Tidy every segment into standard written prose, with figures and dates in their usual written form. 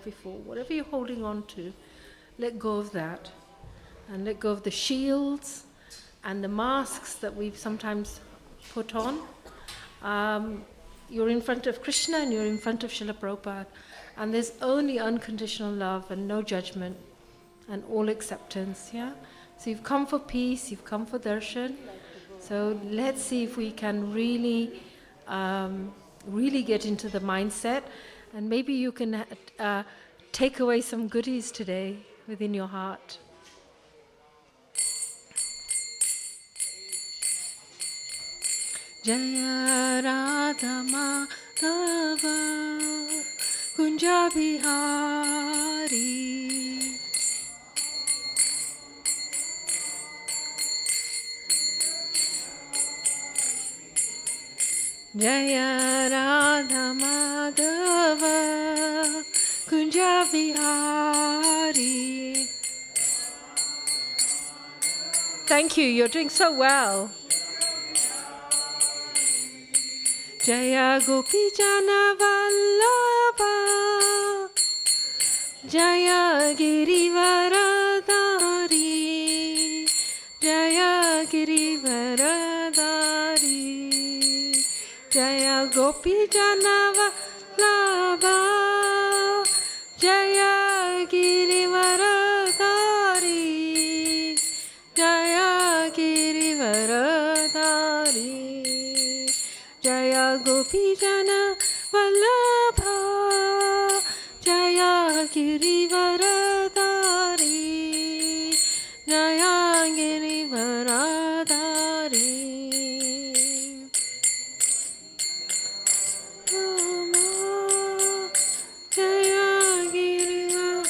before. Whatever you're holding on to, let go of that. And let go of the shields and the masks that we've sometimes put on. You're in front of Krishna and you're in front of Srila Prabhupada. And there's only unconditional love and no judgment and all acceptance, yeah? So you've come for peace, you've come for darshan. So let's see if we can really get into the mindset. And maybe you can take away some goodies today within your heart. Jaya Radha Madhava Kunja Bihari Jaya Radha Madhava Kunja Bihari. Thank you, you're doing so well. Jaya Gopi Jana Vallabha Jaya Girivaradari Jaya Girivaradari Jaya Gopi Jana Vallabha Jaya Girivaradari Jaya Girivaradari Jaya Gopi Jana Vallabha Jaya Girivaradari Jaya Girivaradari Rama Jaya Girivaradari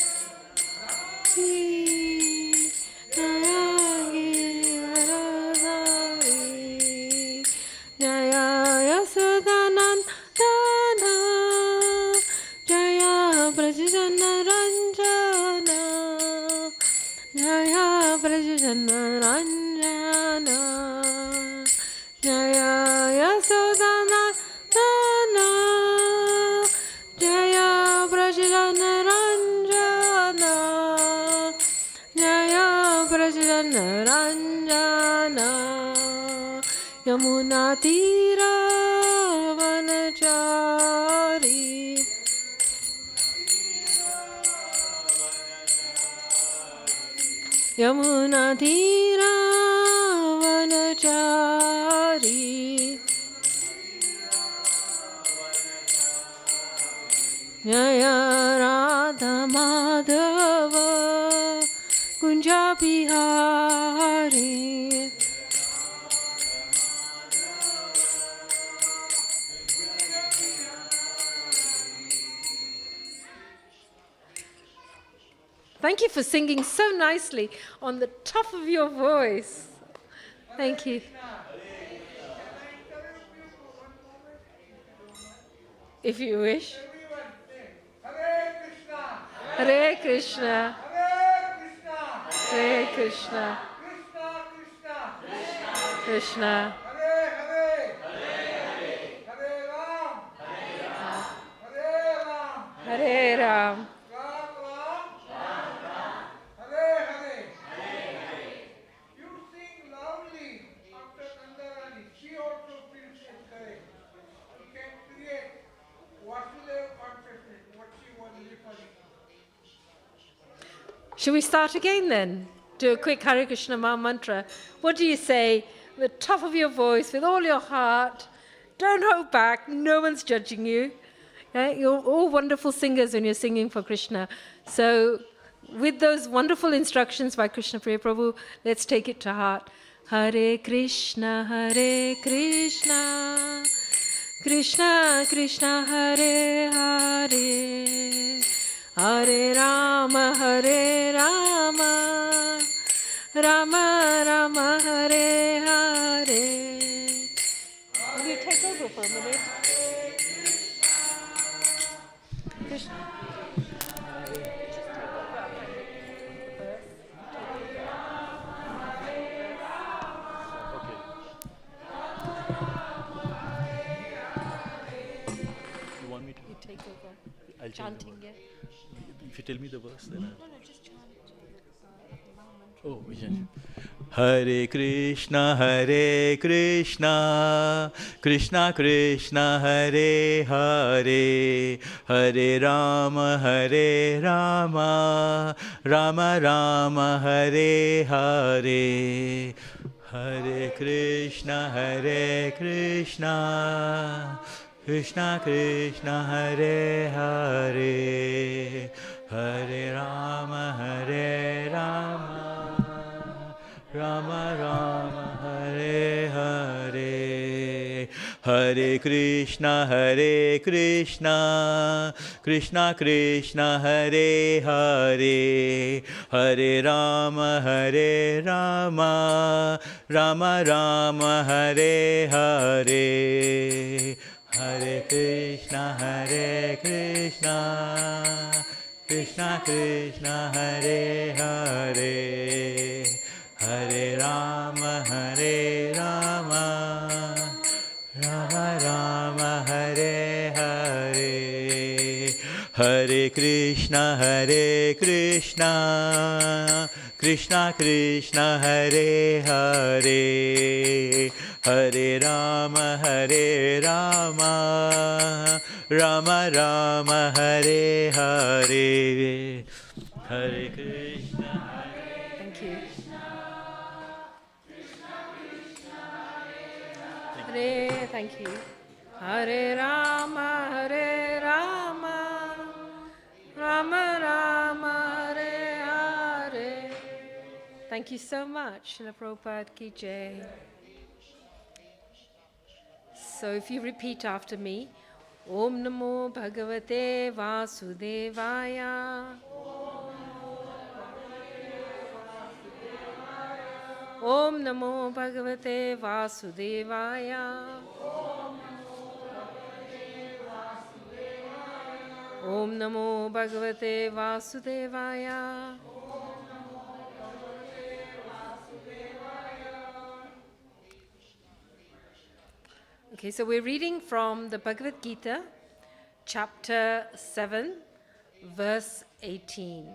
Jaya Girivaradari Jaya Yasodanandana Jaya Brajana Ranjana Jaya Brajana Ranjana Jaya Yasodanandana Jaya Brajana Ranjana Jaya Brajana Ranjana Yamuna Tira Vanachari Yamuna Tira Vanachari Jaya Radha Madhava Kunja Bihari Thank you for singing so nicely on the top of your voice. Thank you. If you wish. Hare Krishna. Hare Krishna. Krishna. Hare Ram. Should we start again then? Do a quick Hare Krishna mantra. What do you say? The top of your voice, with all your heart. Don't hold back. No one's judging you. Okay? You're all wonderful singers when you're singing for Krishna. So with those wonderful instructions by Krishna Priya Prabhu, let's take it to heart. Hare Krishna, Krishna Krishna, Hare Hare. Hare Rama, Rama Rama, Hare Hare. Will you take over for a minute? Krishna. You want me to? You take over. I'll Chanting, yeah. If you tell me the verse, then I'll... Oh, yeah. Hare Krishna, Krishna Krishna, Hare Hare, Hare Rama, Rama Rama, Hare Hare. Hare Krishna, Krishna Krishna, Hare Hare, Hare Rama, Rama Rama, Hare Hare. Hare Krishna, Krishna Krishna, Hare Hare, Hare Rama, Rama Rama, Hare Hare. Hare Krishna, Krishna Krishna, Hare Hare, Hare Rama, Rama Rama, Hare Hare. Hare Krishna, Krishna Krishna, Hare Hare, Hare Rama, Rama Rama, Hare Hare. Hare Krishna. Thank you. Hare, thank you. Hare Rama, Rama Rama, Hare Hare. Thank you so much, Srila Prabhupada Ki Jai. So if you repeat after me, Om Namo Bhagavate Vasudevaya. Om Namo Bhagavate Vasudevaya. Om Namo Bhagavate Vasudevaya. Okay, so we're reading from the Bhagavad Gita, chapter 7, verse 18.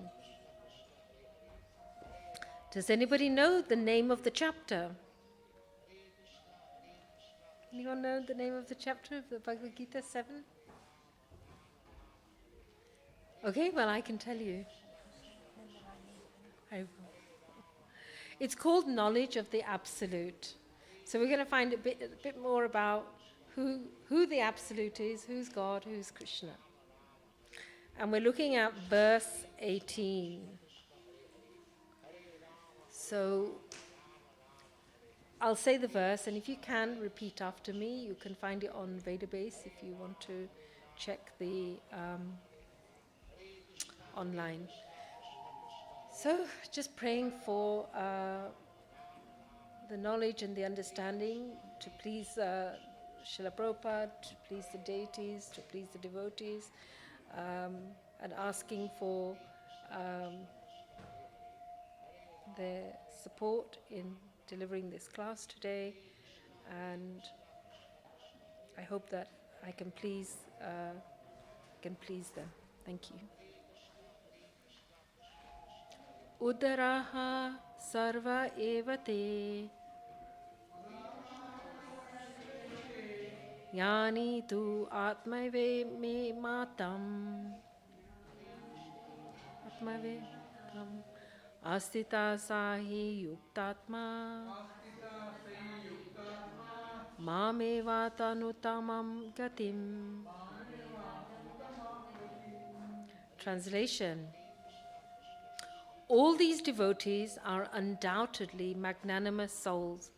Does anybody know the name of the chapter? Anyone know the name of the chapter of the Bhagavad Gita 7? Okay, well, I can tell you. It's called Knowledge of the Absolute. So we're going to find a bit more about who the Absolute is, who's God, who's Krishna. And we're looking at verse 18. So I'll say the verse, and if you can repeat after me, you can find it on Vedabase if you want to check the online. So just praying for the knowledge and the understanding to please Srila Prabhupada, to please the deities, to please the devotees, and asking for their support in delivering this class today, and I hope that I can please them. Thank you. Udaraha sarva evate yani tu atmave me matam astita sahi yuktatma mameva tanutamam gatim. Translation. All these devotees are undoubtedly magnanimous souls,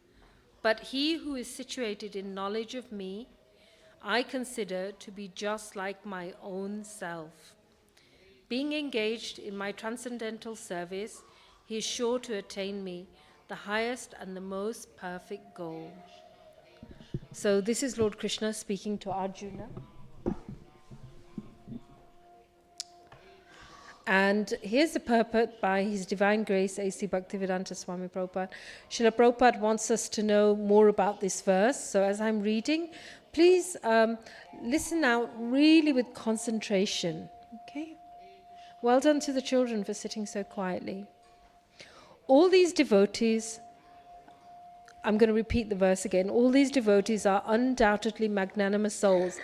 but he who is situated in knowledge of me, I consider to be just like my own self. Being engaged in my transcendental service, he is sure to attain me, the highest and the most perfect goal. So this is Lord Krishna speaking to Arjuna. And here's the purport by His Divine Grace, A.C. Bhaktivedanta Swami Prabhupada. Srila Prabhupada wants us to know more about this verse. So as I'm reading, please listen out really with concentration. Okay? Well done to the children for sitting so quietly. All these devotees, I'm going to repeat the verse again. All these devotees are undoubtedly magnanimous souls,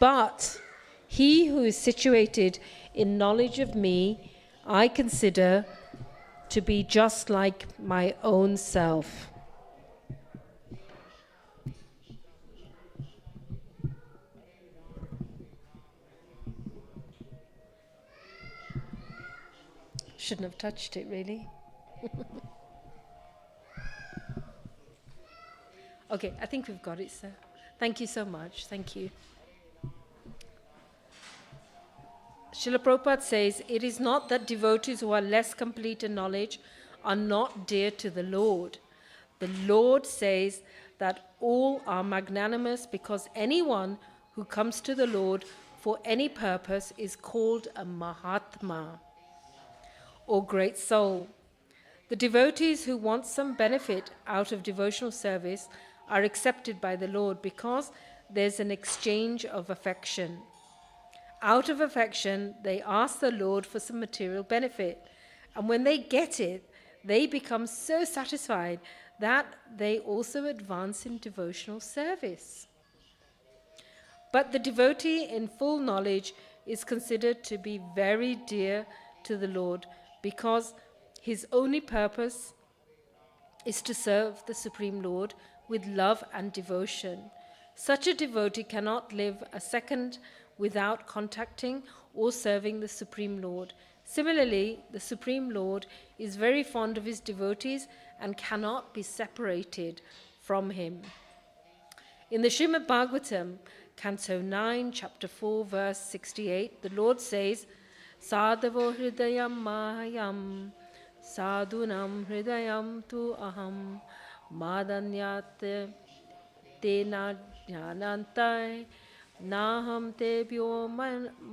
but he who is situated in knowledge of me, I consider to be just like my own self. Shouldn't have touched it, really. Okay, I think we've got it, sir. Thank you so much. Thank you. Srila Prabhupada says, it is not that devotees who are less complete in knowledge are not dear to the Lord. The Lord says that all are magnanimous because anyone who comes to the Lord for any purpose is called a Mahatma, or great soul. The devotees who want some benefit out of devotional service are accepted by the Lord because there's an exchange of affection. Out of affection, they ask the Lord for some material benefit. And when they get it, they become so satisfied that they also advance in devotional service. But the devotee in full knowledge is considered to be very dear to the Lord because his only purpose is to serve the Supreme Lord with love and devotion. Such a devotee cannot live a second without contacting or serving the Supreme Lord. Similarly, the Supreme Lord is very fond of his devotees and cannot be separated from him. In the Srimad Bhagavatam, Canto 9, Chapter 4, verse 68, the Lord says, Sadhavo hridayam mahayam, sadhunam hridayam tu aham, madanyate tena jnanantai, naham tebhyo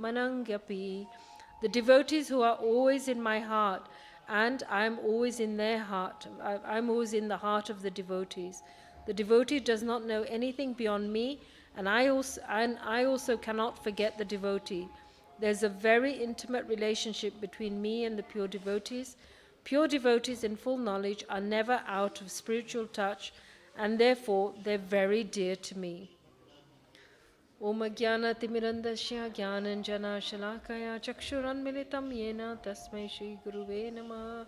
manangyapi. The devotees who are always in my heart, and I am always in their heart. I'm always in the heart of the devotees. The devotee does not know anything beyond me, and I also cannot forget the devotee. There's a very intimate relationship between me and the pure devotees. Pure devotees in full knowledge are never out of spiritual touch, and therefore they're very dear to me. Om Jnana Timirandasya Jnananjana Shalakaya Chakshuranmilitam Yena Tasmai Shri Guruve Namaha.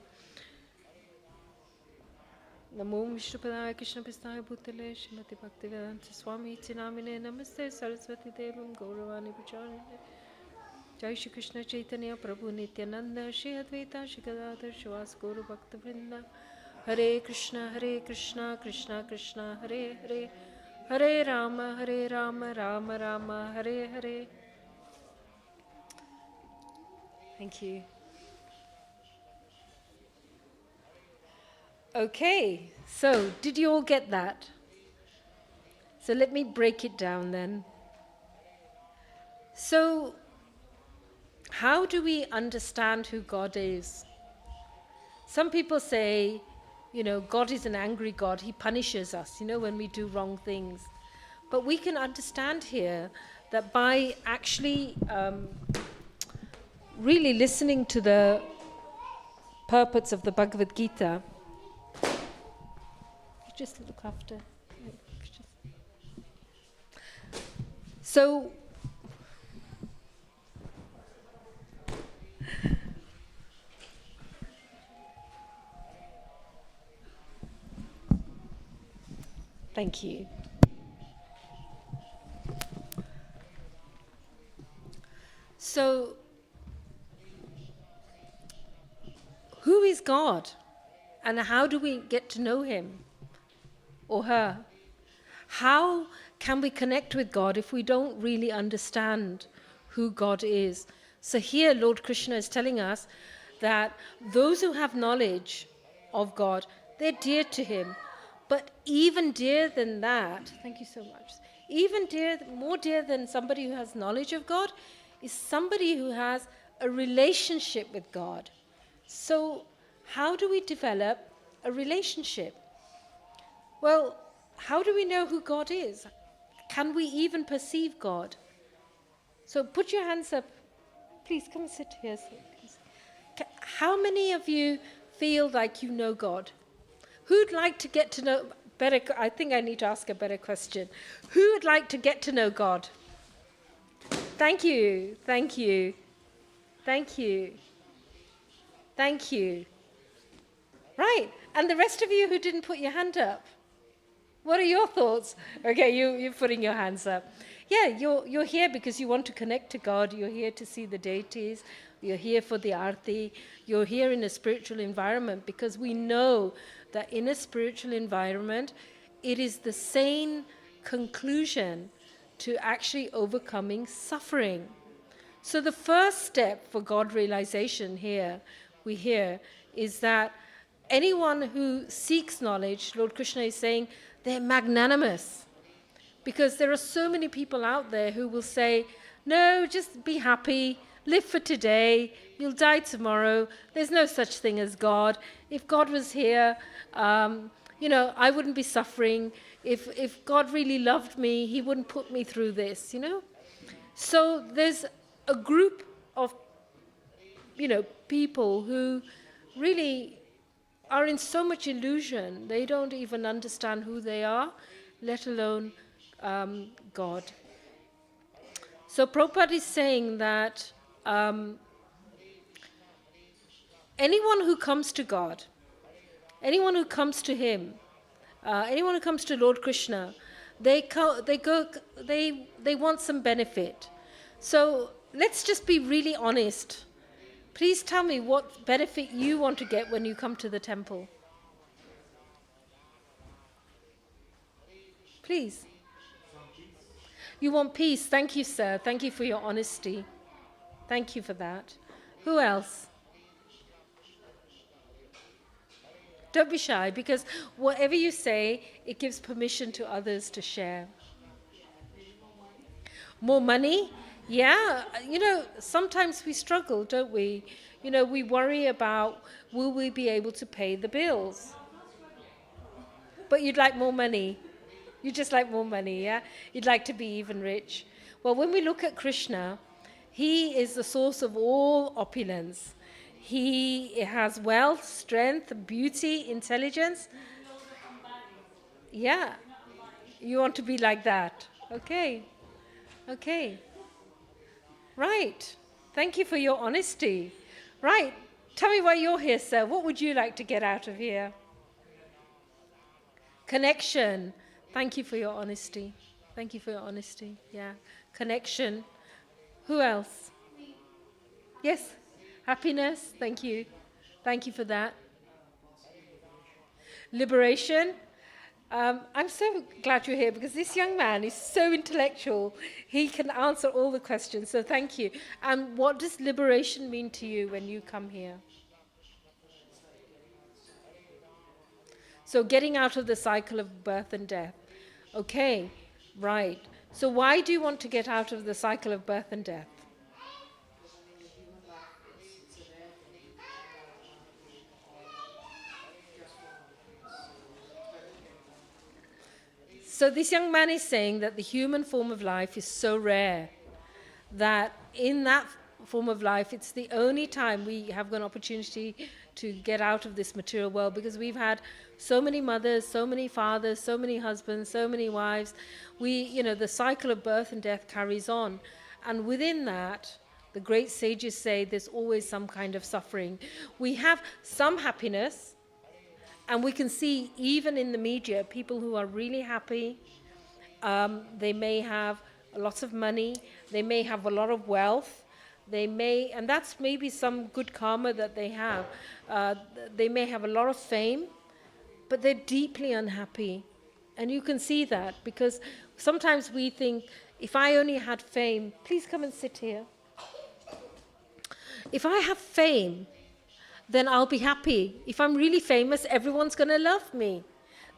Namo Vishnupadaya Krishna Pistaya Bhutale Srimati Bhaktivedanta Swami Tinamine Namaste Saraswati Devam Gauravani Pacharine. Jai Shri Krishna Chaitanya Prabhu Nityananda Shri Advaita Shri Gadadhar Shivas Gaura Bhakta Vrinda. Hare Krishna Krishna Krishna Hare Hare, Hare Rama Rama Rama Hare Hare. Thank you. Okay, so did you all get that? So let me break it down then. So, how do we understand who God is? Some people say, God is an angry God. He punishes us, when we do wrong things. But we can understand here that by actually really listening to the purports of the Bhagavad Gita, just look after. So, thank you. So, who is God? And how do we get to know him or her? How can we connect with God if we don't really understand who God is? So here Lord Krishna is telling us that those who have knowledge of God, they're dear to him. But even dearer than that, thank you so much, more dear than somebody who has knowledge of God is somebody who has a relationship with God. So how do we develop a relationship? Well, how do we know who God is? Can we even perceive God? So put your hands up. Please come sit here. Please. How many of you feel like you know God? Who'd like to get to know better? I think I need to ask a better question. Who would like to get to know God? Thank you. Thank you. Thank you. Thank you. Right. And the rest of you who didn't put your hand up, what are your thoughts? Okay, you're putting your hands up. Yeah, you're here because you want to connect to God. You're here to see the deities. You're here for the arti. You're here in a spiritual environment because we know that in a spiritual environment, it is the sane conclusion to actually overcoming suffering. So the first step for God realization here, we hear, is that anyone who seeks knowledge, Lord Krishna is saying, they're magnanimous. Because there are so many people out there who will say, no, just be happy, live for today, you'll die tomorrow, there's no such thing as God. If God was here, I wouldn't be suffering. If God really loved me, he wouldn't put me through this, So there's a group of, people who really are in so much illusion, they don't even understand who they are, let alone God. So Prabhupada is saying that anyone who comes to God, anyone who comes to him, anyone who comes to Lord Krishna, they want some benefit. So let's just be really honest. Please tell me what benefit you want to get when you come to the temple. Please. You want peace. Thank you, sir. Thank you for your honesty. Thank you for that. Who else? Don't be shy, because whatever you say, it gives permission to others to share. More money? Yeah, sometimes we struggle, don't we? We worry about, will we be able to pay the bills? But you'd like more money. You just like more money, yeah? You'd like to be even rich. Well, when we look at Krishna, he is the source of all opulence. He has wealth, strength, beauty, intelligence. Yeah. You want to be like that. Okay. Right. Thank you for your honesty. Right. Tell me why you're here, sir. What would you like to get out of here? Connection. Thank you for your honesty. Thank you for your honesty. Yeah. Connection. Who else? Yes. Happiness. Thank you. Thank you for that. Liberation. I'm so glad you're here because this young man is so intellectual. He can answer all the questions, so thank you. And what does liberation mean to you when you come here? So getting out of the cycle of birth and death. Okay, right. So why do you want to get out of the cycle of birth and death? So this young man is saying that the human form of life is so rare that in that form of life, it's the only time we have an opportunity to get out of this material world, because we've had so many mothers, so many fathers, so many husbands, so many wives. The cycle of birth and death carries on. And within that, the great sages say there's always some kind of suffering. We have some happiness, and we can see even in the media, people who are really happy, they may have lots of money, they may have a lot of wealth, and that's maybe some good karma that they have. They may have a lot of fame, but they're deeply unhappy. And you can see that, because sometimes we think, if I only had fame, please come and sit here. If I have fame, then I'll be happy. If I'm really famous, everyone's going to love me.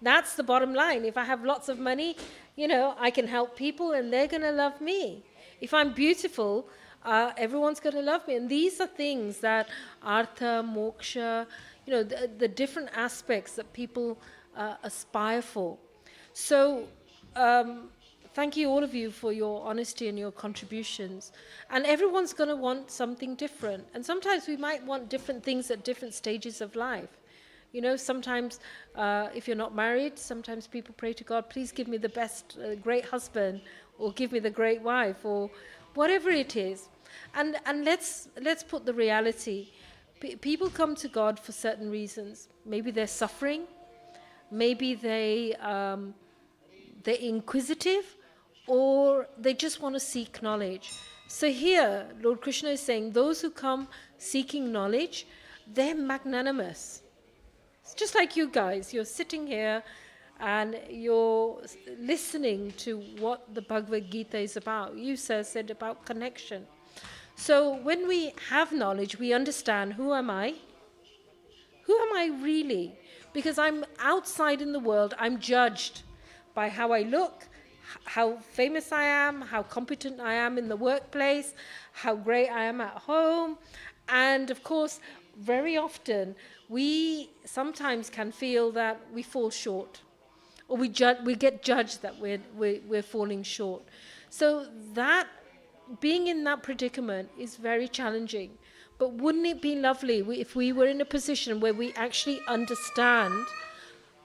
That's the bottom line. If I have lots of money, I can help people and they're going to love me. If I'm beautiful, everyone's going to love me. And these are things that artha, moksha, the different aspects that people aspire for. So Thank you, all of you, for your honesty and your contributions. And everyone's going to want something different. And sometimes we might want different things at different stages of life. You know, sometimes if you're not married, sometimes people pray to God, please give me the best, great husband, or give me the great wife, or whatever it is. And let's put the reality. People come to God for certain reasons. Maybe they're suffering. Maybe they're inquisitive, or they just want to seek knowledge. So here, Lord Krishna is saying, those who come seeking knowledge, they're magnanimous. It's just like you guys. You're sitting here and you're listening to what the Bhagavad Gita is about. You said about connection. So when we have knowledge, we understand, who am I? Who am I really? Because I'm outside in the world, I'm judged by how I look, how famous I am, how competent I am in the workplace, how great I am at home. And of course, very often, we sometimes can feel that we fall short, or we get judged that we're falling short. So that, being in that predicament is very challenging. But wouldn't it be lovely if we were in a position where we actually understand,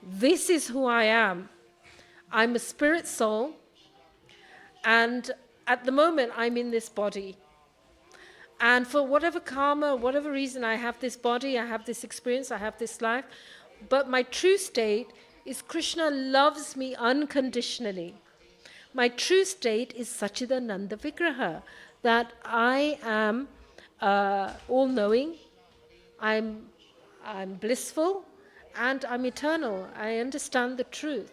this is who I am. I'm a spirit soul, and at the moment I'm in this body. And for whatever karma, whatever reason, I have this body, I have this experience, I have this life. But my true state is Krishna loves me unconditionally. My true state is Sachidananda Vigraha, that I am all-knowing, I'm blissful, and I'm eternal. I understand the truth.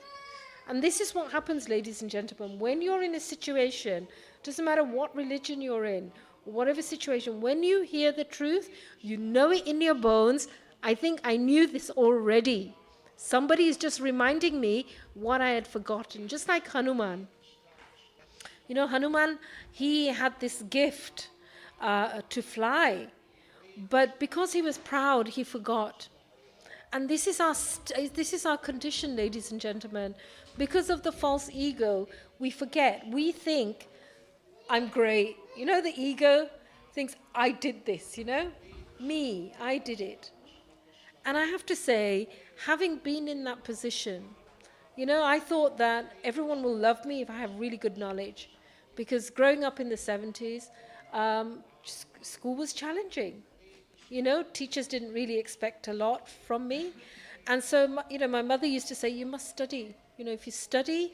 And this is what happens, ladies and gentlemen. When you're in a situation, doesn't matter what religion you're in, whatever situation, when you hear the truth, you know it in your bones. I think I knew this already. Somebody is just reminding me what I had forgotten, just like Hanuman. You know, Hanuman, he had this gift to fly, but because he was proud, he forgot. And this is our condition, ladies and gentlemen. Because of the false ego, we forget. We think, I'm great. You know, the ego thinks, I did this, you know? Me, I did it. And I have to say, having been in that position, you know, I thought that everyone will love me if I have really good knowledge. Because growing up in the 70s, school was challenging. You know, teachers didn't really expect a lot from me. And so, you know, my mother used to say, you must study. You know, if you study,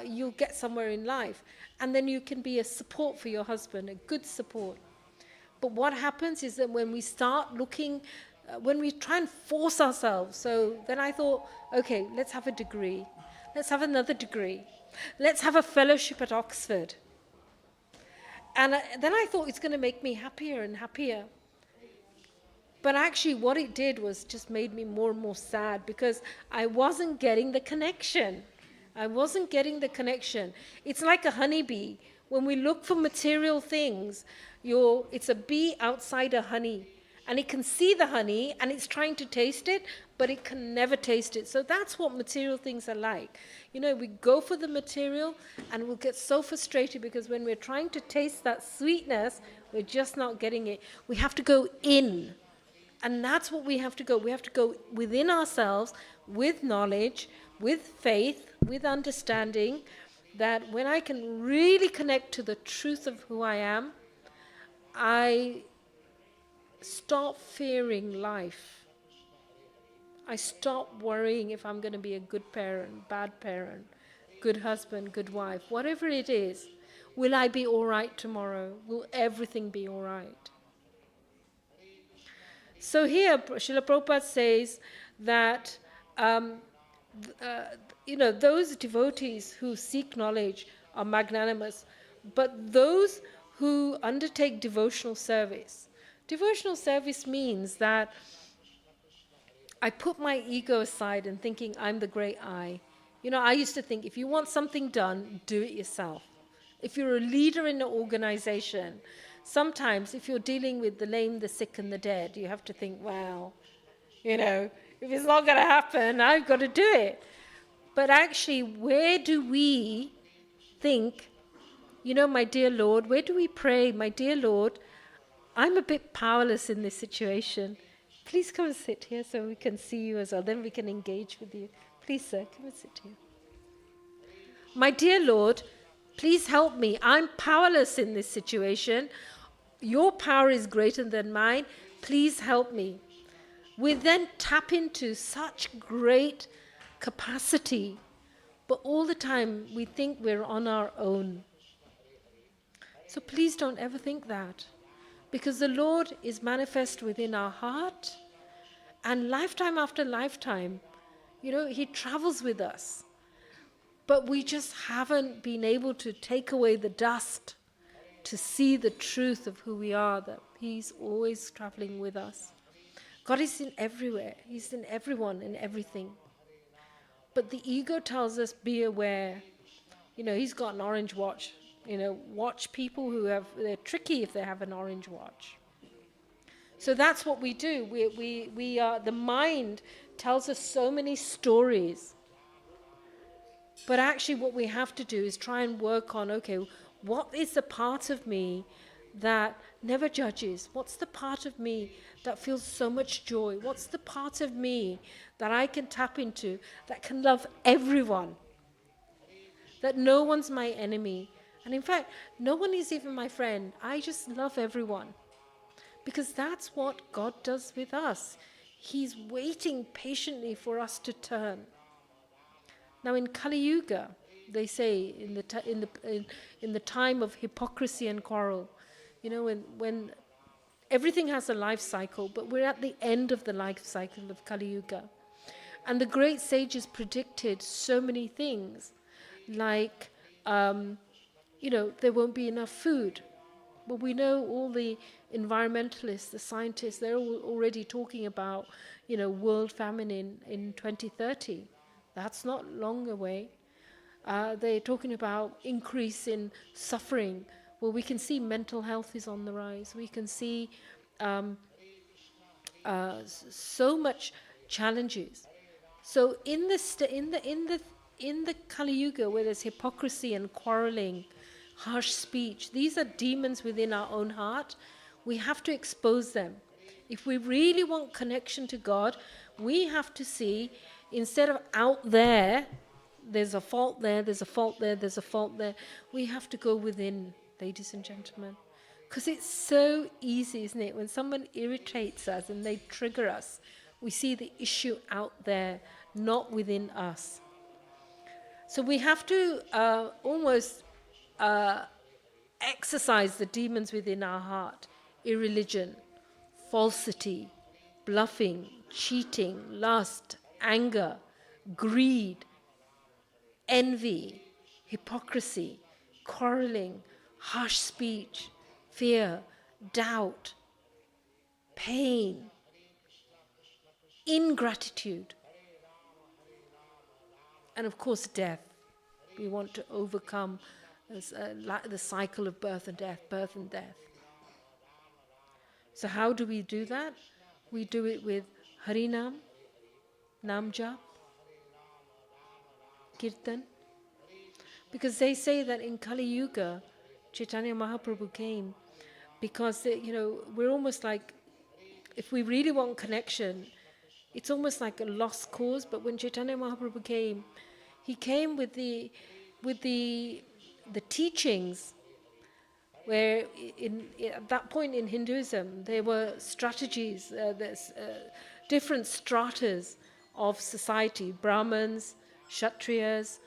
you'll get somewhere in life. And then you can be a support for your husband, a good support. But what happens is that when we start looking, when we try and force ourselves, so then I thought, okay, let's have a degree. Let's have another degree. Let's have a fellowship at Oxford. And then I thought it's going to make me happier and happier. But actually what it did was just made me more and more sad, because I wasn't getting the connection. I wasn't getting the connection. It's like a honeybee. When we look for material things, it's a bee outside a honey. And it can see the honey, and it's trying to taste it, but it can never taste it. So that's what material things are like. You know, we go for the material, and we'll get so frustrated, because when we're trying to taste that sweetness, we're just not getting it. We have to go in. And that's what we have to go. We have to go within ourselves with knowledge, with faith, with understanding, that when I can really connect to the truth of who I am, I stop fearing life. I stop worrying if I'm going to be a good parent, bad parent, good husband, good wife, whatever it is. Will I be all right tomorrow? Will everything be all right? So here, Srila Prabhupada says that, you know, those devotees who seek knowledge are magnanimous, but those who undertake devotional service means that I put my ego aside and thinking I'm the great I. You know, I used to think if you want something done, do it yourself. If you're a leader in an organization, sometimes if you're dealing with the lame, the sick, and the dead, you have to think, well, you know, if it's not going to happen, I've got to do it. But actually, where do we think, my dear Lord, where do we pray? My dear Lord, I'm a bit powerless in this situation. Please come and sit here so we can see you as well. Then we can engage with you. Please, sir, come and sit here. My dear Lord, please help me. I'm powerless in this situation. Your power is greater than mine. Please help me. We then tap into such great capacity, but all the time we think we're on our own. So please don't ever think that, because the Lord is manifest within our heart, and lifetime after lifetime, He travels with us. But we just haven't been able to take away the dust to see the truth of who we are, that He's always traveling with us. God is in everywhere. He's in everyone and everything. But the ego tells us, be aware. He's got an orange watch. Watch people they're tricky if they have an orange watch. So that's what we do. We are, the mind tells us so many stories. But actually what we have to do is try and work on, okay, what is the part of me that never judges? What's the part of me that feels so much joy? What's the part of me that I can tap into, that can love everyone? That no one's my enemy. And in fact, no one is even my friend. I just love everyone. Because that's what God does with us. He's waiting patiently for us to turn. Now in Kali Yuga, they say in the time of hypocrisy and quarrel, when everything has a life cycle, but we're at the end of the life cycle of Kali Yuga. And the great sages predicted so many things, like, there won't be enough food. But we know all the environmentalists, the scientists, they're all already talking about, world famine in 2030. That's not long away. They're talking about increase in suffering. Well, we can see mental health is on the rise. We can see so much challenges. So in the Kali Yuga, where there's hypocrisy and quarreling, harsh speech, these are demons within our own heart. We have to expose them. If we really want connection to God, we have to see, instead of out there, there's a fault there, there's a fault there, there's a fault there, we have to go within, ladies and gentlemen. Because it's so easy, isn't it? When someone irritates us and they trigger us, we see the issue out there, not within us. So we have to almost exercise the demons within our heart. Irreligion, falsity, bluffing, cheating, lust, anger, greed, envy, hypocrisy, quarreling, harsh speech, fear, doubt, pain, ingratitude, and of course death. We want to overcome the cycle of birth and death, birth and death. So how do we do that? We do it with Harinam, Namjap, Kirtan. Because they say that in Kali Yuga, Chaitanya Mahaprabhu came because, we're almost like, if we really want connection, it's almost like a lost cause. But when Chaitanya Mahaprabhu came, he came with the teachings, where at that point in Hinduism, there were strategies, there's different stratas of society, Brahmins, Kshatriyas,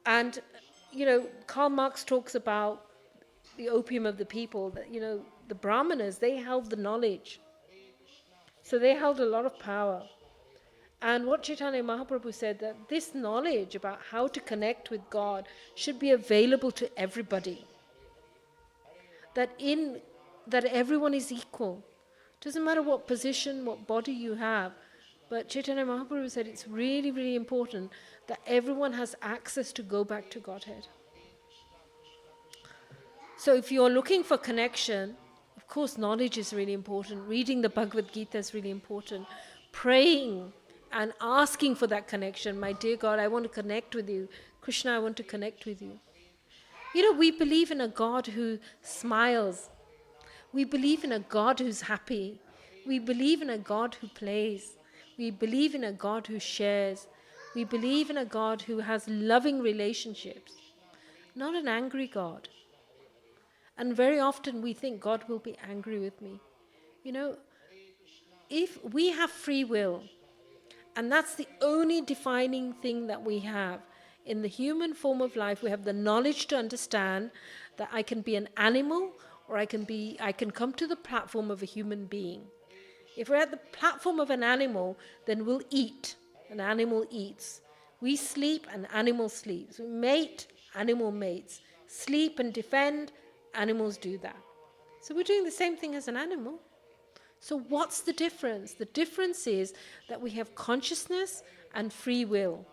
and, Karl Marx talks about the opium of the people, that, the Brahmanas, they held the knowledge. So they held a lot of power. And what Chaitanya Mahaprabhu said, that this knowledge about how to connect with God should be available to everybody. That everyone is equal. Doesn't matter what position, what body you have. But Chaitanya Mahaprabhu said it's really, really important that everyone has access to go back to Godhead. So if you're looking for connection, of course knowledge is really important. Reading the Bhagavad Gita is really important. Praying and asking for that connection. My dear God, I want to connect with you. Krishna, I want to connect with you. We believe in a God who smiles. We believe in a God who's happy. We believe in a God who plays. We believe in a God who shares. We believe in a God who has loving relationships, not an angry God. And very often we think God will be angry with me. If we have free will, and that's the only defining thing that we have in the human form of life, we have the knowledge to understand that I can be an animal or I can come to the platform of a human being. If we're at the platform of an animal, then we'll eat. An animal eats. We sleep, an animal sleeps. We mate, animal mates. Sleep and defend, animals do that. So we're doing the same thing as an animal. So what's the difference? The difference is that we have consciousness and free will.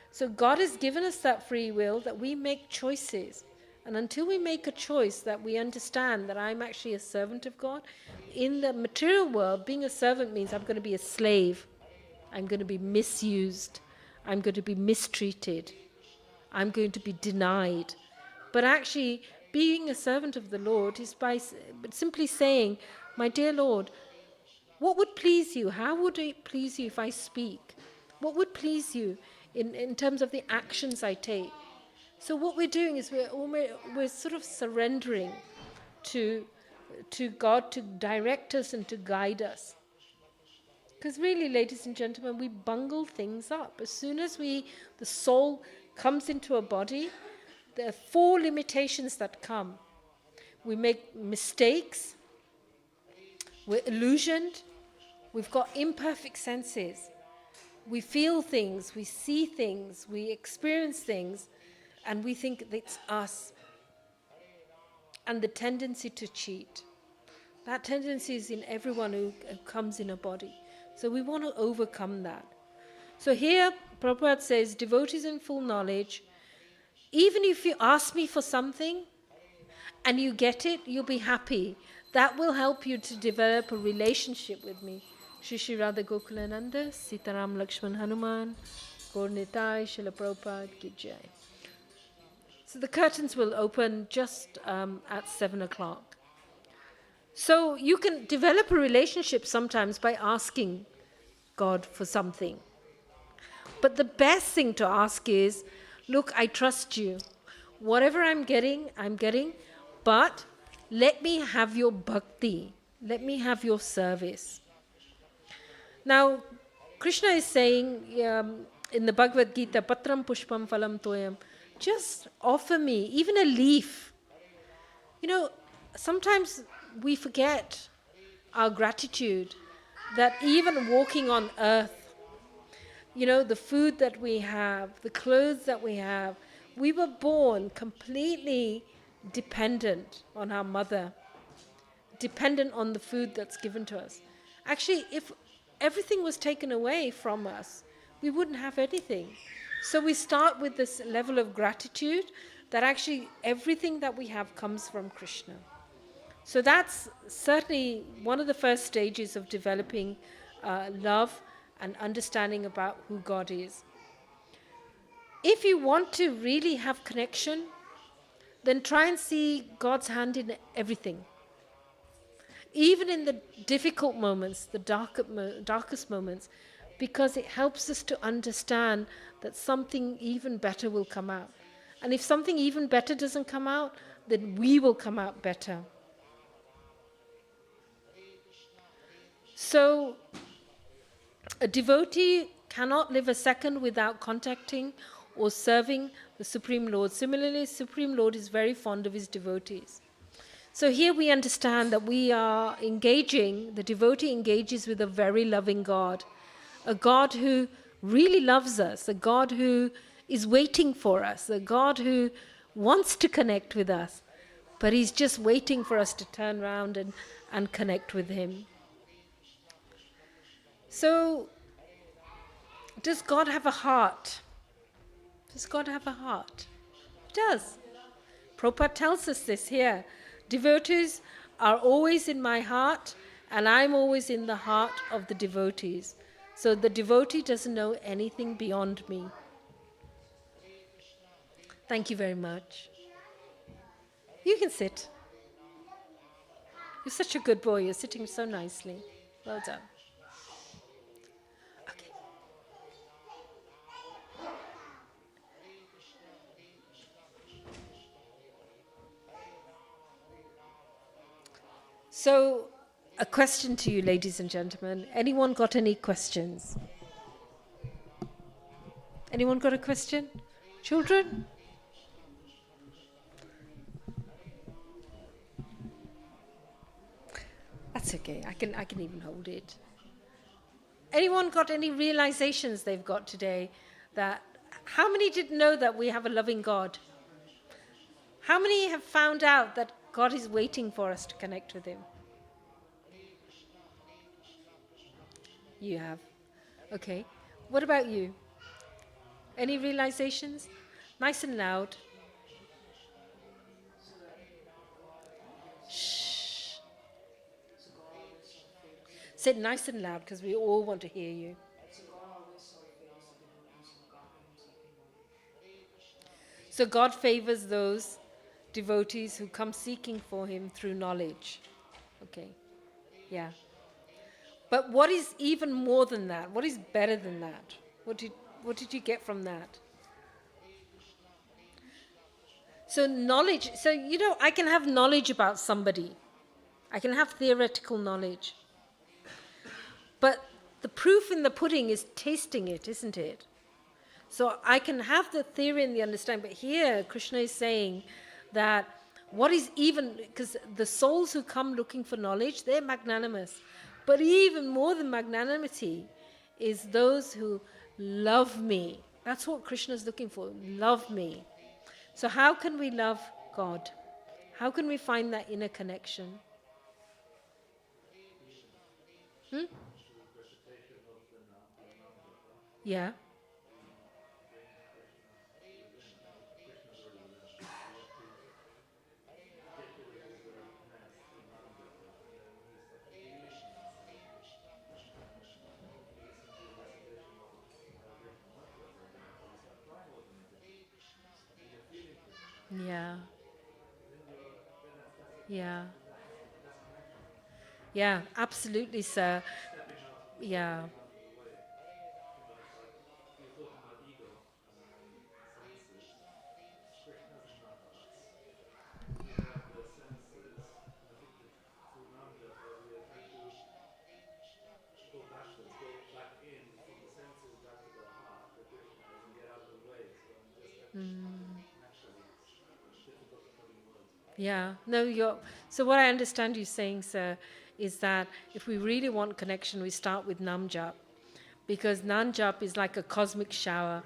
So God has given us that free will that we make choices. And until we make a choice that we understand that I'm actually a servant of God, in the material world, being a servant means I'm going to be a slave. I'm going to be misused. I'm going to be mistreated. I'm going to be denied. But actually, being a servant of the Lord is by simply saying, my dear Lord, what would please you? How would it please you if I speak? What would please you in terms of the actions I take? So what we're doing is we're sort of surrendering to God to direct us and to guide us. Because really, ladies and gentlemen, we bungle things up. As soon as the soul comes into a body, there are 4 limitations that come. We make mistakes, we're illusioned, we've got imperfect senses. We feel things, we see things, we experience things, and we think it's us. And the tendency to cheat. That tendency is in everyone who comes in a body. So we want to overcome that. So here, Prabhupada says, devotees in full knowledge, even if you ask me for something and you get it, you'll be happy. That will help you to develop a relationship with me. Shri Shri Radha Gokulananda, Sitaram Lakshman Hanuman, Gaur Nitai, Srila Prabhupada Ki Jai. So the curtains will open just at 7 o'clock. So you can develop a relationship sometimes by asking God for something. But the best thing to ask is, look, I trust you. Whatever I'm getting, but let me have your bhakti. Let me have your service. Now, Krishna is saying in the Bhagavad Gita, Patram Pushpam Phalam Toyam, just offer me even a leaf. Sometimes we forget our gratitude that even walking on earth, the food that we have, the clothes that we have, we were born completely dependent on our mother, dependent on the food that's given to us. Actually, if everything was taken away from us, we wouldn't have anything. So we start with this level of gratitude that actually everything that we have comes from Krishna. So that's certainly one of the first stages of developing love and understanding about who God is. If you want to really have connection, then try and see God's hand in everything. Even in the difficult moments, the darkest moments, because it helps us to understand that something even better will come out. And if something even better doesn't come out, then we will come out better. So, a devotee cannot live a second without contacting or serving the Supreme Lord. Similarly, Supreme Lord is very fond of his devotees. So here we understand that we are engaging, the devotee engages with a very loving God, a God who really loves us, a God who is waiting for us, a God who wants to connect with us, but he's just waiting for us to turn around and connect with him. So, does God have a heart? Does God have a heart? He does. Prabhupada tells us this here. Devotees are always in my heart, and I'm always in the heart of the devotees. So the devotee doesn't know anything beyond me. Thank you very much. You can sit. You're such a good boy. You're sitting so nicely. Well done. Okay. So, a question to you, ladies and gentlemen. Anyone got any questions? Anyone got a question? Children? That's okay. I can even hold it. Anyone got any realizations they've got today? That how many didn't know that we have a loving God? How many have found out that God is waiting for us to connect with Him? You have. Okay. What about you? Any realizations? Nice and loud. Shh. Say it nice and loud because we all want to hear you. So God favors those devotees who come seeking for Him through knowledge. Okay. Yeah. But what is even more than that? What is better than that? What did you get from that? So knowledge, I can have knowledge about somebody. I can have theoretical knowledge. But the proof in the pudding is tasting it, isn't it? So I can have the theory and the understanding, but here Krishna is saying that what is even, because the souls who come looking for knowledge, they're magnanimous. But even more than magnanimity is those who love me. That's what Krishna is looking for, love me. So how can we love God? How can we find that inner connection? Yeah. Yeah. Yeah. Yeah, absolutely, sir. Yeah. Yeah, no, so what I understand you saying, sir, is that if we really want connection, we start with Nam Jap, because Nam Jap is like a cosmic shower,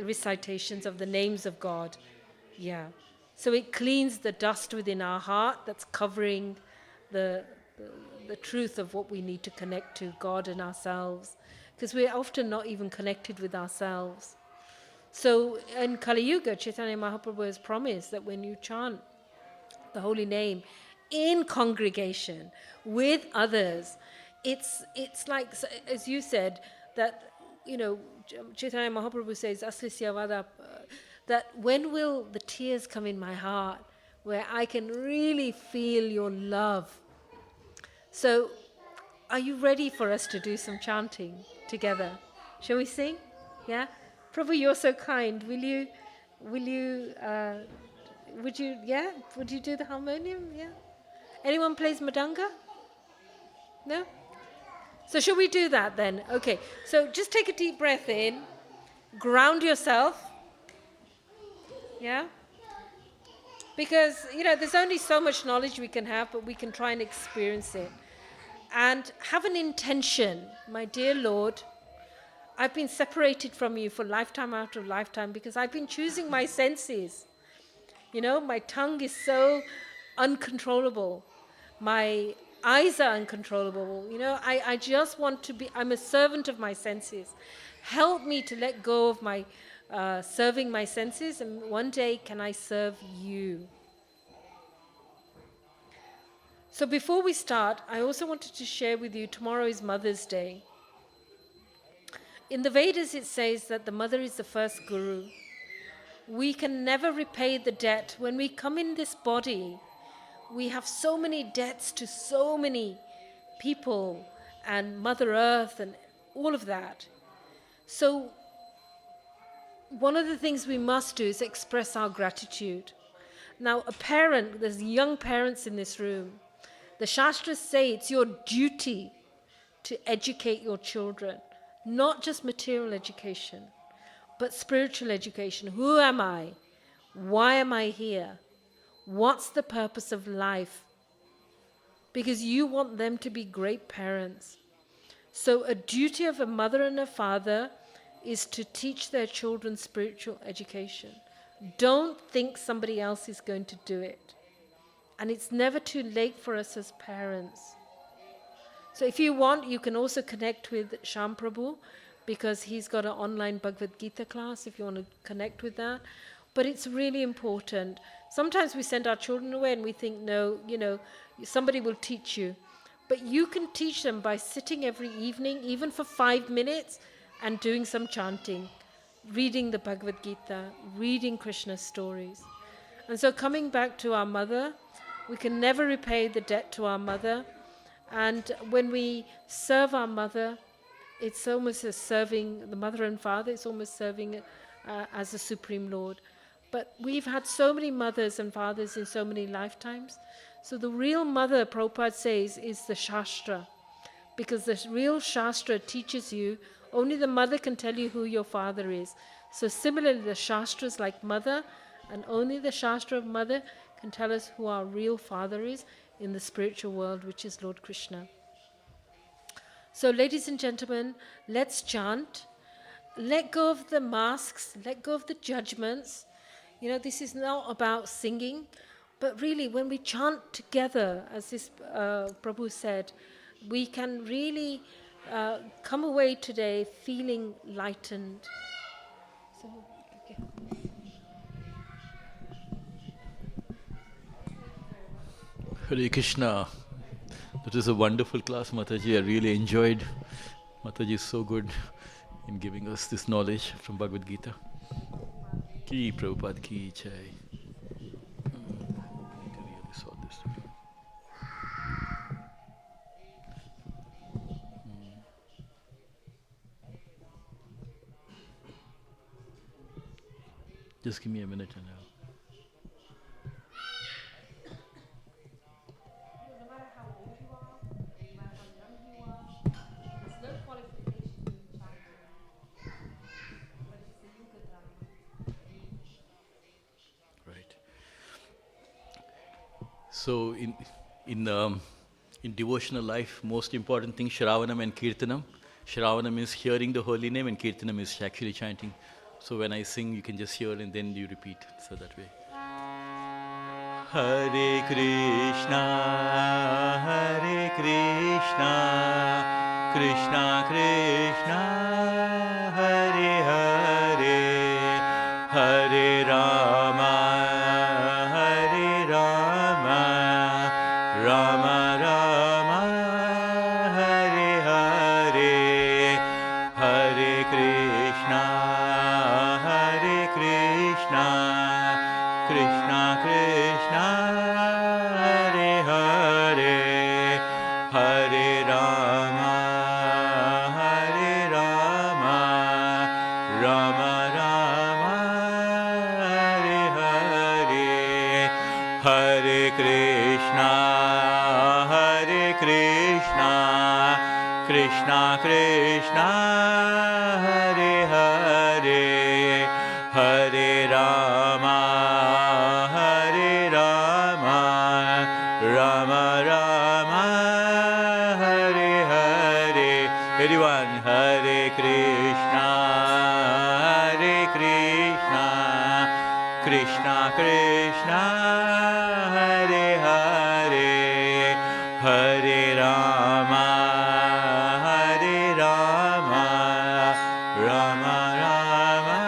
recitations of the names of God. Yeah, so it cleans the dust within our heart that's covering the, the truth of what we need to connect to, God and ourselves, because we're often not even connected with ourselves. So in Kali Yuga, Chaitanya Mahaprabhu has promised that when you chant the holy name in congregation with others, it's like, as you said, that Chaitanya Mahaprabhu says aslisya vada, that when will the tears come in my heart where I can really feel your love. So are you ready for us to do some chanting together? Shall we sing? Yeah. Prabhu, you're so kind. Would you do the harmonium? Yeah. Anyone plays Madanga? No? So shall we do that then? Okay. So just take a deep breath in. Ground yourself. Yeah? Because, there's only so much knowledge we can have, but we can try and experience it. And have an intention. My dear Lord, I've been separated from you for lifetime after lifetime because I've been choosing my senses. My tongue is so uncontrollable. My eyes are uncontrollable. I just want to be, I'm a servant of my senses. Help me to let go of my serving my senses, and one day can I serve you. So before we start, I also wanted to share with you, tomorrow is Mother's Day. In the Vedas it says that the mother is the first guru. We can never repay the debt. When we come in this body, we have so many debts to so many people and Mother Earth and all of that. So one of the things we must do is express our gratitude. Now, a parent, there's young parents in this room. The Shastras say it's your duty to educate your children, not just material education, but spiritual education. Who am I? Why am I here? What's the purpose of life? Because you want them to be great parents. So a duty of a mother and a father is to teach their children spiritual education. Don't think somebody else is going to do it. And it's never too late for us as parents. So if you want, you can also connect with Sham Prabhu, because he's got an online Bhagavad Gita class if you want to connect with that. But it's really important. Sometimes we send our children away and we think, no, somebody will teach you. But you can teach them by sitting every evening, even for 5 minutes, and doing some chanting, reading the Bhagavad Gita, reading Krishna's stories. And so coming back to our mother, we can never repay the debt to our mother. And when we serve our mother, it's almost as serving the mother and father, it's almost serving as the Supreme Lord. But we've had so many mothers and fathers in so many lifetimes. So the real mother, Prabhupada says, is the Shastra. Because the real Shastra teaches you, only the mother can tell you who your father is. So similarly, the Shastras like mother, and only the Shastra of mother can tell us who our real father is in the spiritual world, which is Lord Krishna. So ladies and gentlemen, let's chant. Let go of the masks, let go of the judgments. This is not about singing, but really when we chant together, as this Prabhu said, we can really come away today feeling lightened. So, okay. Hare Krishna. That was a wonderful class, Mataji. I really enjoyed. Mataji is so good in giving us this knowledge from Bhagavad Gita. Ki Prabhupada ki jai. Need to really sort this. Just give me a minute and I'll. So in devotional life, most important thing, Shravanam and Kirtanam. Shravanam is hearing the holy name and Kirtanam is actually chanting. So when I sing, you can just hear and then you repeat. So that way. Hare Krishna, Krishna Krishna, Hare Hare, Hare Rama, Rama Rama, Hare Hare, Hare Krishna, Krishna Krishna, Hare Hare, Hare Rama, Rama Rama, Hare Hare, Hare Krishna, Krishna Krishna, Hare Hare, Hare Rama, Rama Rama, Hare Hare. Everyone, Hare Krishna, Krishna Krishna, Hare Hare, Hare Rama, Rama Rama,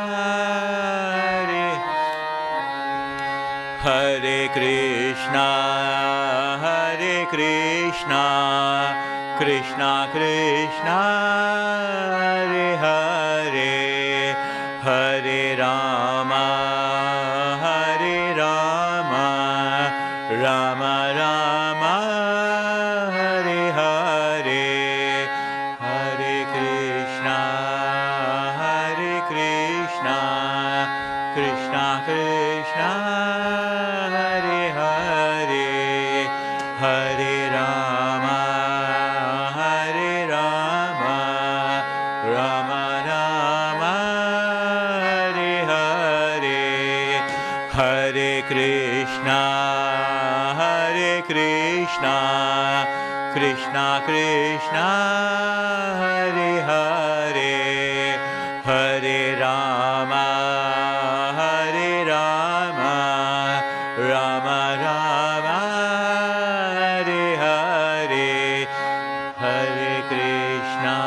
Hare Krishna, Krishna Krishna, Hare Hare, Hare Rama, Rama Rama Hare Hare Hare Krishna Krishna Krishna Hare Hare Hare Rama Rama Rama Hare Hare Hare Krishna Krishna Krishna Hare Hare Hare Rama Rama Rama Hare Hare Hare Krishna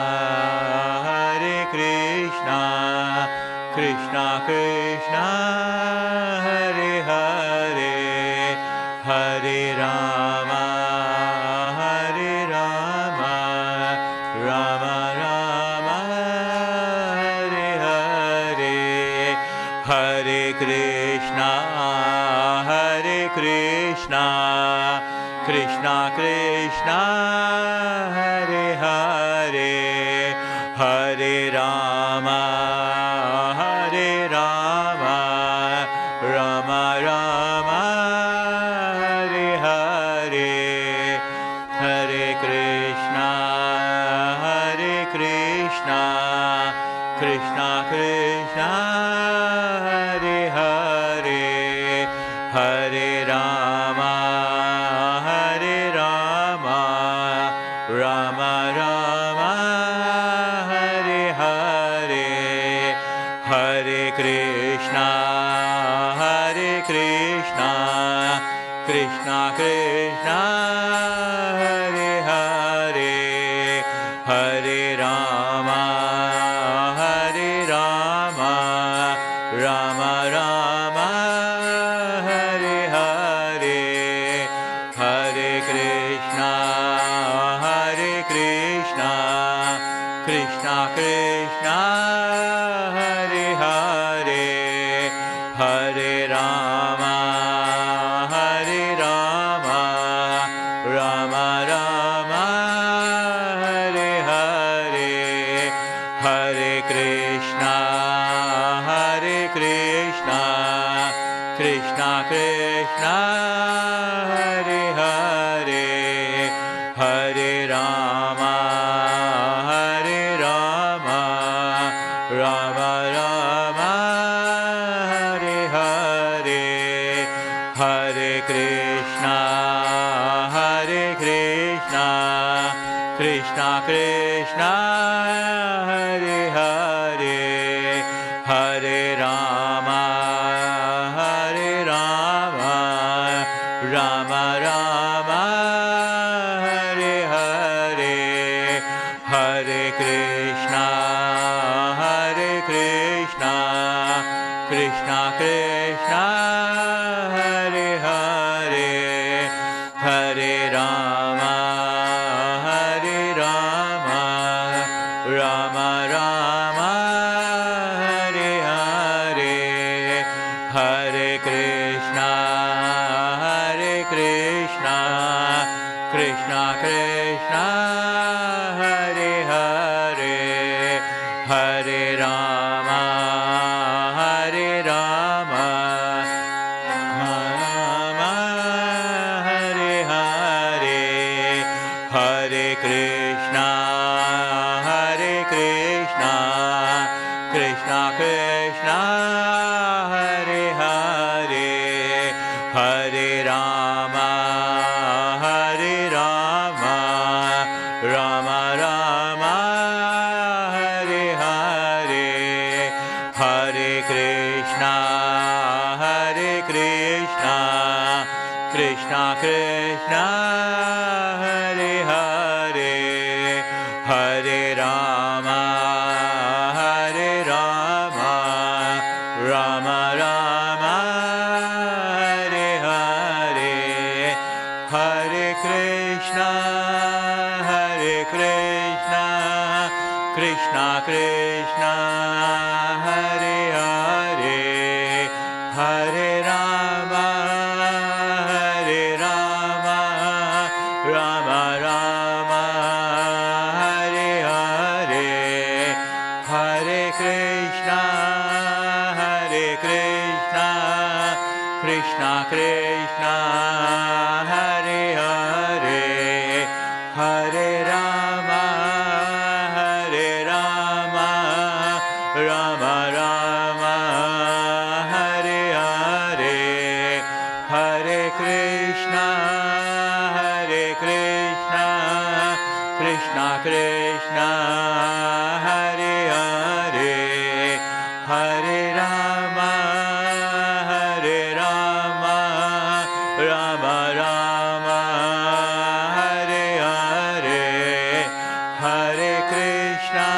Krishna Krishna Hare Hare Hare Rama Rama Rama Hare Hare Hare Krishna Krishna Krishna Hare Hare Hare Rama Rama Rama Hare Hare Hare Krishna Krishna Krishna Hare Hare Hare Rama Rama Rama Hare Hare Hare Krishna Krishna Krishna Hare Hare Hare Rama Rama Rama Hare Hare Hare Krishna Krishna Krishna Hare Hare Hare Rama Rama Rama Hare Hare Hare Krishna Krishna Krishna Hare Hare Hare Rama Rama Rama Hare Hare Hare Krishna Krishna Krishna Hare Hare Hare Rama Rama Rama Hare Hare Hare Krishna Krishna Krishna Hare Hare Hare Rama Rama Rama Hare Hare Hare Krishna Krishna Krishna Hare Hare Hare Rama Rama Hare Hare Hare Krishna Krishna Krishna Hare Hare Hare Rama Rama Rama Hare Hare Hare Krishna Krishna Krishna Hare Hare Hare Rama Rama Rama Hare Hare Hare Krishna Krishna Krishna Hare Hare Hare Rama Krishna, Krishna Krishna, Hare Hare, Hare Rama, Hare Rama, Rama Rama, Hare Hare, Hare Krishna, Krishna Krishna, Hare Hare, Hare Rama, Hare Rama, Rama Rama, Hare Hare, Hare Krishna,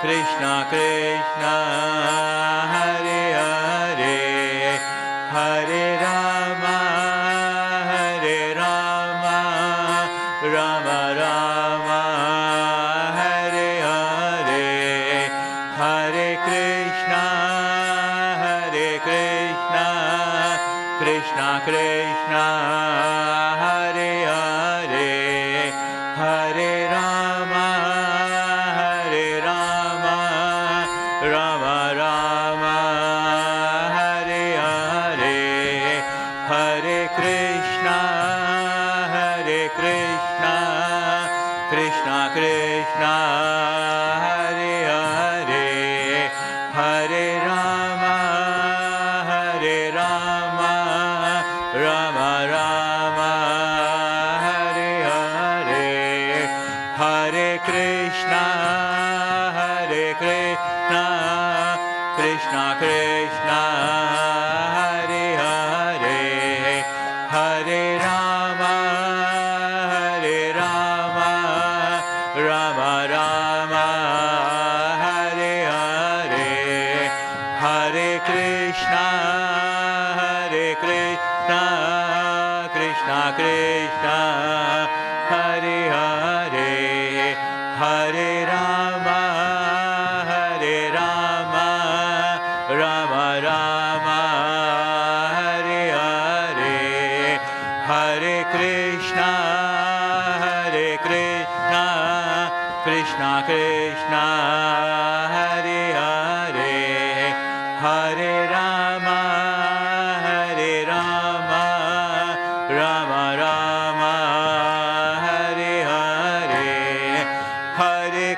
Krishna Krishna, Hare Hare, Hare Rama, Hare Rama, Rama Rama, Hare Hare, Hare Krishna, Krishna Krishna, Hare Hare, Hare Rama, Hare Rama, Rama Rama, Hare Hare, Hare Krishna, Krishna Krishna, Hare Hare, Hare Rama, Hare Rama, Rama Rama, Hare Hare, Hare Krishna, Krishna Krishna, Hare Hare, Hare Rama, Hare Rama, Rama Rama, Hare Hare, Hare Krishna, Krishna Krishna, Hare Hare, Hare Rama, Hare Rama, Rama Rama, Hare Hare, Hare Krishna, Krishna Krishna, Hare Hare, Hare Rama, Hare Rama, Rama Rama, Hare Hare, Hare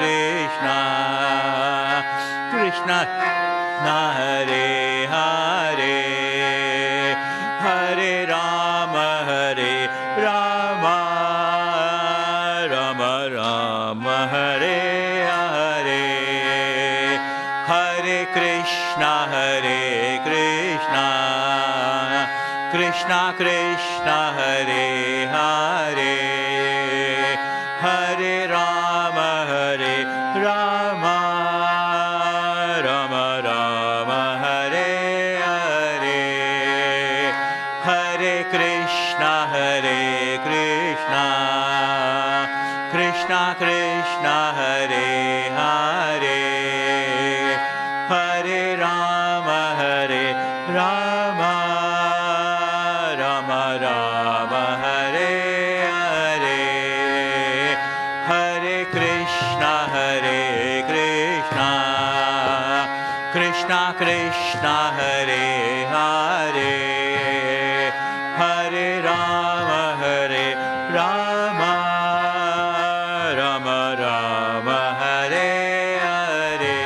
Krishna, Krishna Hare Hare, Hare Rama, Hare Rama, Rama Rama, Hare Hare, Hare Krishna, Krishna Krishna, Hare Hare, Hare Rama, Hare Rama, Rama Rama, Hare Hare, Hare Krishna, Krishna Krishna, Hare Hare, Hare Rama, Hare Rama, Rama Rama, Hare Hare, Hare Krishna, Krishna Krishna, Hare Hare, Hare Rama, Hare Rama, Rama Rama, Hare Hare,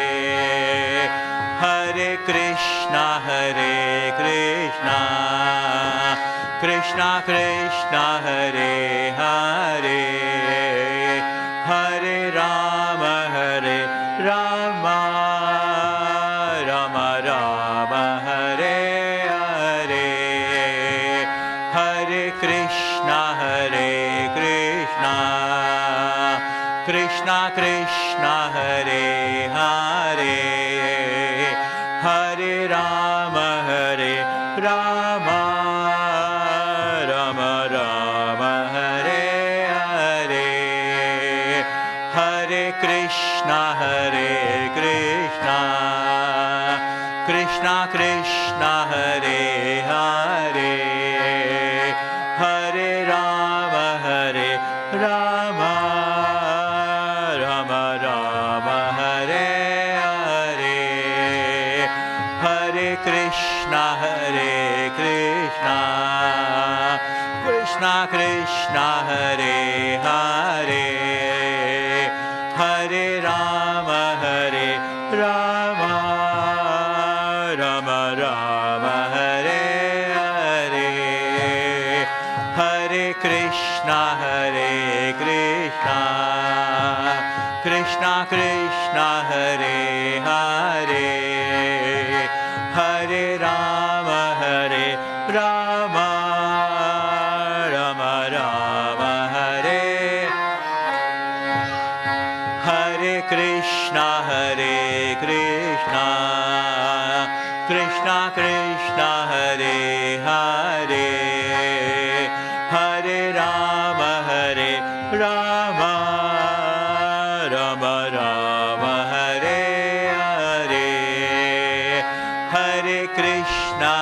Hare Krishna, Krishna Krishna, Hare Hare, Hare Rama, Hare Rama, Rama Rama, Hare Hare, Hare Krishna, Krishna Krishna, Hare Hare, Hare Rama, Hare Rama, Rama Rama, Hare Hare, Hare Krishna, Krishna Krishna, Hare Hare, Hare Rama, Hare Rama, Rama Rama, Krishna, Krishna Krishna, Hare Hare, Hare Rama, Rama Rama, Hare Hare, Hare Krishna, Krishna Krishna, Hare Hare, Hare Rama, Rama Rama, Hare, Hare Krishna, Krishna Krishna, Hare Hare, Hare Rama, Rama Rama, Hare Hare, Hare Krishna,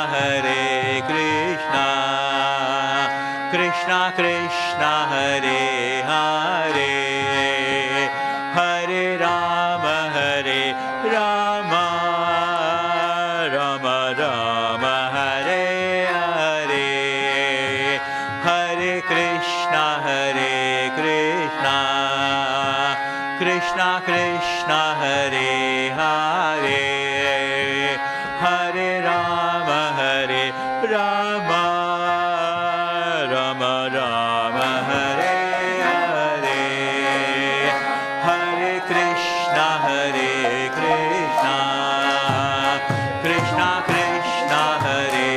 Krishna Krishna, Hare Hare, Hare Rama, Rama Rama, Hare Hare, Hare Krishna, Krishna Krishna, Hare Hare, Hare Rama, Rama Rama, Hare Hare, Hare Krishna, Krishna Krishna, Hare Hare, Hare Rama, Rama Rama, Hare Hare, Hare Krishna, Krishna Krishna, Hare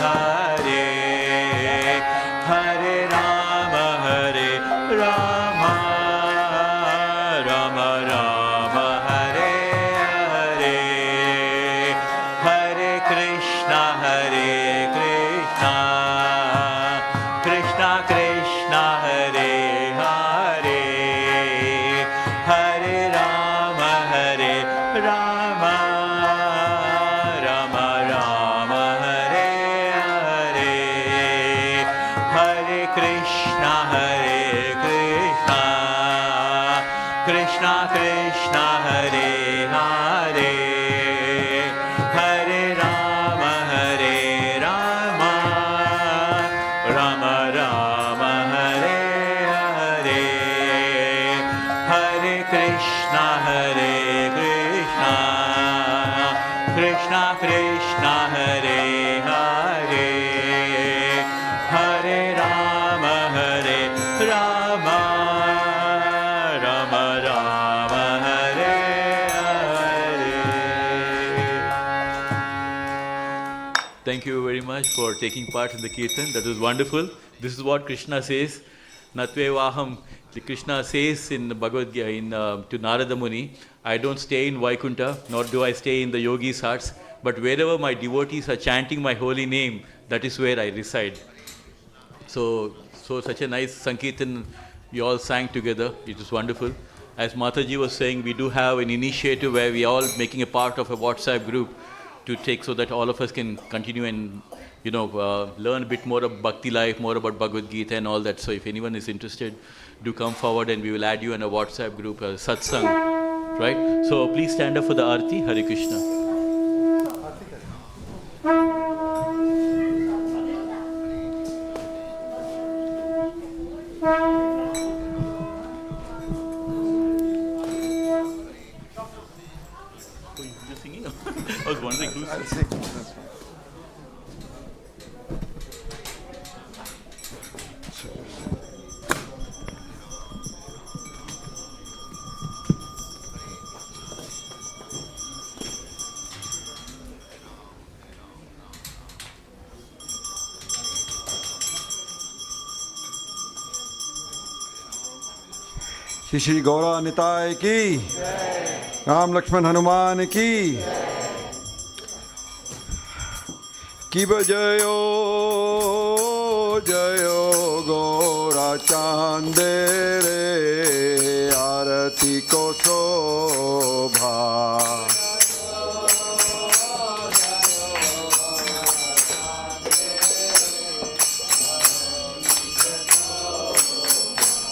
Hare, Hare Rama, Rama Rama, Hare Hare, Hare Krishna, Krishna Krishna, Hare Hare, Hare Rama, Rama Rama, Hare Hare, Hare Krishna, Krishna Krishna, Hare Hare, Hare Rama, Rama Rama, Hare Hare. Thank you very much for taking part in the Kirtan. That was wonderful. This is what Krishna says. Natvevaham. Krishna says in Bhagavad Gita, to Narada Muni, I don't stay in Vaikuntha, nor do I stay in the yogis' hearts, but wherever my devotees are chanting my holy name, that is where I reside. So such a nice Sankirtan you all sang together. It was wonderful. As Mataji was saying, we do have an initiative where we are all making a part of a WhatsApp group to take so that all of us can continue and learn a bit more of Bhakti life, more about Bhagavad Gita and all that. So if anyone is interested, do come forward and we will add you in a WhatsApp group, Satsang, right? So please stand up for the Aarti. Hare Krishna. You're singing? I was wondering who's singing. Shri Shri Gaura Nitai की, राम लक्ष्मण हनुमान की बजयो जयो गौरा चांदे रे आरती को शोभा।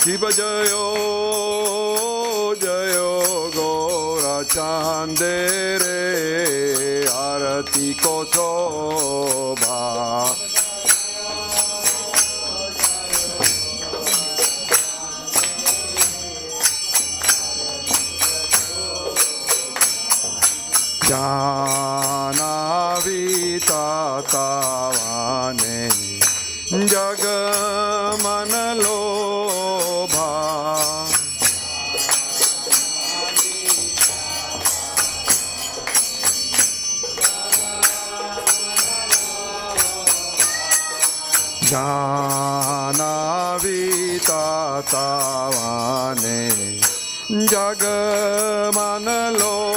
की बजयो जयो गौरा चांदे रे आरती को शोभा जानावितातावाने जग मन लोभा जानावितातावाने जग मन लोभा